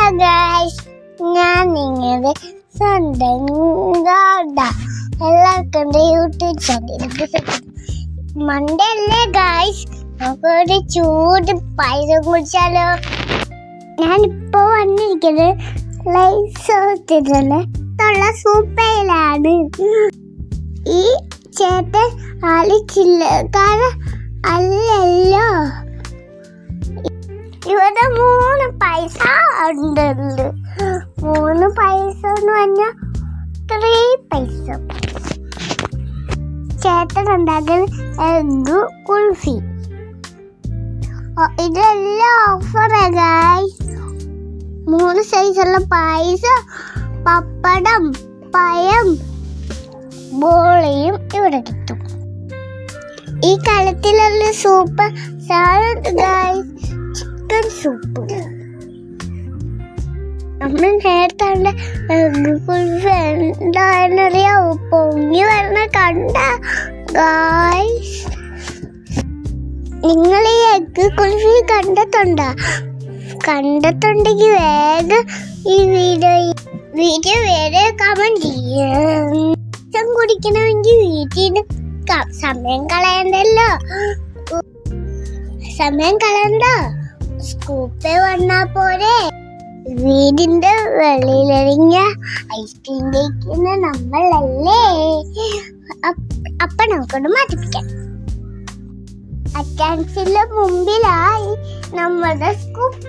Hello guys, ഞാൻ നിങ്ങളുടെ സ്വന്തം ഗാഡ. എല്ലാവർക്കും യൂട്യൂബ് ചാനലിലേക്ക് മൺഡേ അല്ലേ ഗൈസ്, നമുക്കൊരു ചൂട് പായസം കുടിച്ചാലോ. ഞാനിപ്പോ വന്നിരിക്കുന്നത് ലൈസോത്തിലുള്ള സൂപ്പയിലാണ്. ഈ ചേട്ടൻ ആള് ചില്ലക്കാരൻ അല്ലല്ലോ. ഇവിടെ 3 പൈസ ഉണ്ടല്ലോ. 3 പൈസ എന്ന് പറഞ്ഞാൽ 3 പൈസ. ചേട്ടൻ ഉണ്ടാക്കുന്ന എഗ് കുൽഫി. ഇതെല്ലാം ഓഫറാ ഗൈസ്. 3 സൈസുള്ള പൈസ, പപ്പടം, പഴം, ബോളിയും ഇവിടെ കിട്ടും. ഈ കളത്തിലുള്ള super salad guys, chicken soup. നമ്മൾ നേരത്തെ എന്താണെന്നറിയാവോ? പൊങ്ങി വരണ കണ്ട ഗൈസ്. നിങ്ങൾ ഈ എഗ് കുൽഫി കണ്ടിട്ടുണ്ടെങ്കിൽ വേഗം ഈ വീഡിയോ വേറെ കമന്റ് ചെയ്യാം. കുടിക്കണമെങ്കിൽ വീട്ടിൽ സമയം കളയണ്ട. സ്കൂപ്പിൽ വന്നാ പോരെ. വീടിന്റെ വെളിയിലിറങ്ങിയ ഐസ്ക്രീം കഴിക്കുന്ന നമ്മളല്ലേ. അപ്പൊ നമുക്കൊന്ന് മാറ്റിപ്പിക്കാം. അറ്റാൻസിന്റെ മുമ്പിലായി നമ്മുടെ സ്കൂപ്പ.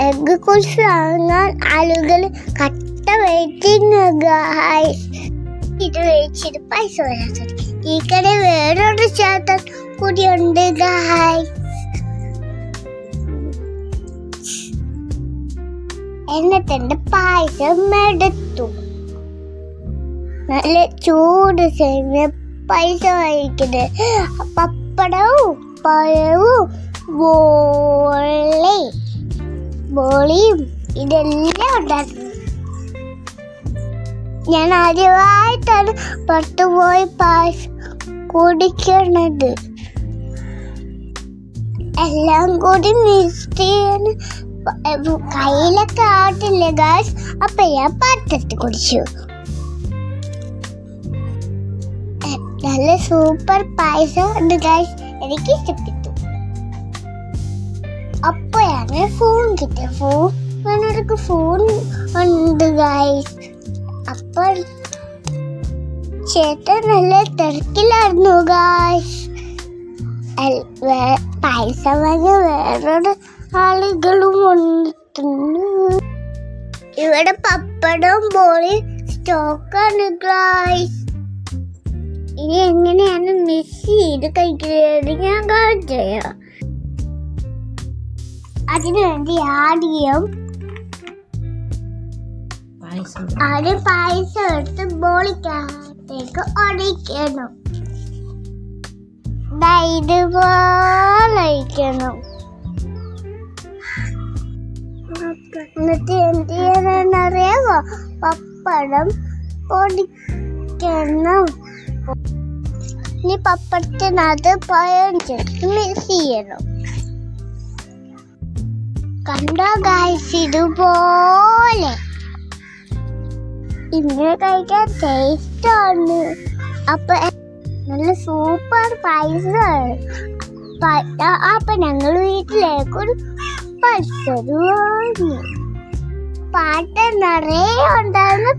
എഗ് കുൽഫി വാങ്ങാൻ ആളുകൾ കട്ട വെയിറ്റിംഗ് ഗൈസ്. ഇത് വെച്ചിട്ട് പൈസ വരാത്ത ഈ കട വേറൊരു ചേട്ടൻ കൂടിയുണ്ട് ഗൈസ്. എന്നിട്ടെന്റെ പായസം എടുത്തു. നല്ല ചൂട് സേമിയ പൈസ കഴിക്കുന്നത്. പപ്പടവും പഴവും ബോളിയും ഇതെല്ലാം ഉണ്ടായിരുന്നു. ഞാൻ ആദ്യമായിട്ടാണ് പുറത്തു പോയി പായസം കുടിക്കണത്. എല്ലാം കൂടി മിക്സ് ചെയ്യാൻ കയ്യിലൊക്കെ ആട്ടില്ലേ ഗൈസ്. അപ്പൊ ഞാൻ പാത്രത്തിൽ കുടിച്ചു. നല്ല സൂപ്പർ പായസം ഉണ്ട് ഗൈസ്, എനിക്ക് ഇഷ്ടപ്പെട്ടു. അപ്പോഴാണ് ഫോൺ കിട്ടിയത്. ഫോൺ ഉണ്ട് ഗൈസ്. അപ്പോൾ ചേട്ടൻ നല്ല തിരക്കിലായിരുന്നു ഗൈസ്. പൈസ വാങ്ങി വേറൊരു ആളുകളും വന്നിട്ടുണ്ട്. ഇവിടെ പപ്പടവും ബോളി സ്റ്റോക്കാണ് ഗൈസ്. ഇനി എങ്ങനെയാണ് മിക്സ് ചെയ്ത് കഴിക്കുന്നത് ഞാൻ കാണിച്ചുതരാം. അതിനുവേണ്ടി ആദ്യം പായസം എടുത്ത് ബോളിക്കകത്തേക്ക് ഒഴിക്കണം. ഇതുപോലെ ഒഴിക്കണം. എന്നിട്ട് എന്ത് ചെയ്യാനറിയാമോ? പപ്പടം പൊടിക്കണം. ഇനി പപ്പടത്തിനകത്ത് പഴം ചേർത്ത് മിക്സ് ചെയ്യണം. കണ്ടോ ഗൈസ്, ഇതുപോലെ ഇങ്ങനെ കഴിക്കാൻ ടേസ്റ്റ് ആണ്. അപ്പൊ നല്ല സൂപ്പർ പായസമാണ്. അപ്പൊ ഞങ്ങൾ വീട്ടിലേക്കൊരു പായസം വാങ്ങി. പാട്ട നിറയെ ഉണ്ടായിരുന്ന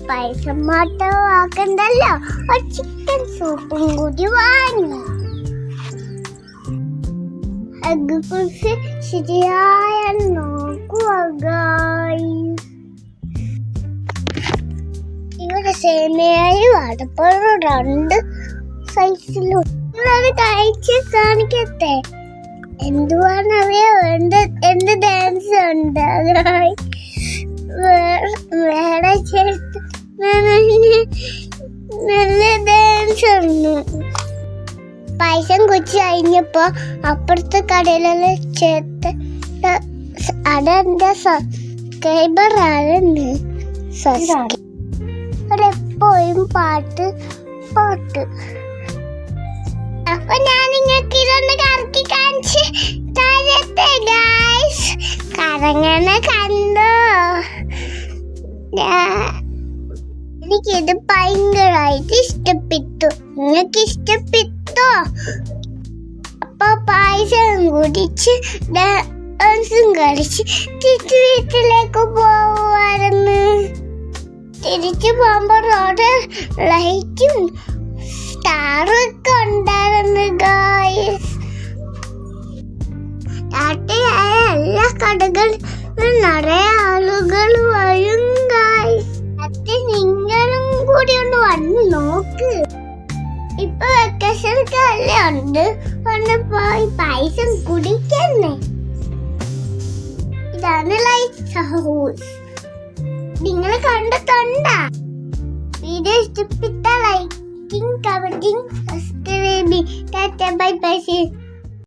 പായസം മാത്രം ആക്കണ്ടല്ലോ, ഒരു ചിക്കൻ സൂപ്പും കൂടി വാങ്ങി. എഗ് കുൽഫി ശരിയായ നോക്കുക ഗൈസ്. ഇവിടെ സേമിയയും അടപ്പഴും 2 സൈസിലും. അത് കഴിച്ച് കാണിക്കട്ടെ. എന്തുവാണെന്നറിയോ? എന്ത് ഡാൻസ് ഉണ്ട് വേറെ ചേർത്ത് നല്ല ഡാൻസ് ഉണ്ട്. പായസം കുടിച്ച് കഴിഞ്ഞപ്പോ അപ്പുറത്തെ കടയിലുള്ള ചേർത്ത് അതെന്റെ സബ്സ്ക്രൈബറാണ്. അതെപ്പോഴും പാട്ട്. അപ്പൊ ഞാൻ നിങ്ങൾക്ക് ഇതൊന്ന് കറക്കി അങ്ങനെ കണ്ടോ? എനിക്കിത് ഭയങ്കരമായിട്ട് ഇഷ്ടപ്പെട്ടു. നിങ്ങൾക്ക് ഇഷ്ടപ്പെട്ടോ? അപ്പൊ പായസം കുടിച്ച് ഡാൻസും കളിച്ച് തിരിച്ചു വീട്ടിലേക്ക് പോവായിരുന്നു. തിരിച്ചു പോകുമ്പോ റോഡ് ലൈറ്റും സ്റ്റാറും ഒക്കെ ഉണ്ടായിരുന്നു ഗായ്സ്. രാത്രിയായ എല്ലാ കടകളിലും നിറയെ ആളുകൾ വരും ഗായ്സ്. അത് നിങ്ങളും കൂടി ഒന്ന് വന്ന് നോക്ക്. ഇപ്പൊ വെക്കേഷൻ കാലേ ഉണ്ട്, വന്ന് പോയി പായസം കുടിക്കുന്നേ. ഇതാണ് ലൈറ്റ് ഹൗസ്. നിങ്ങൾ കണ്ടിട്ടുണ്ടാ? വീഡിയോ ഇഷ്ടപ്പെട്ട liking, commenting, subscribing. Tata bye by.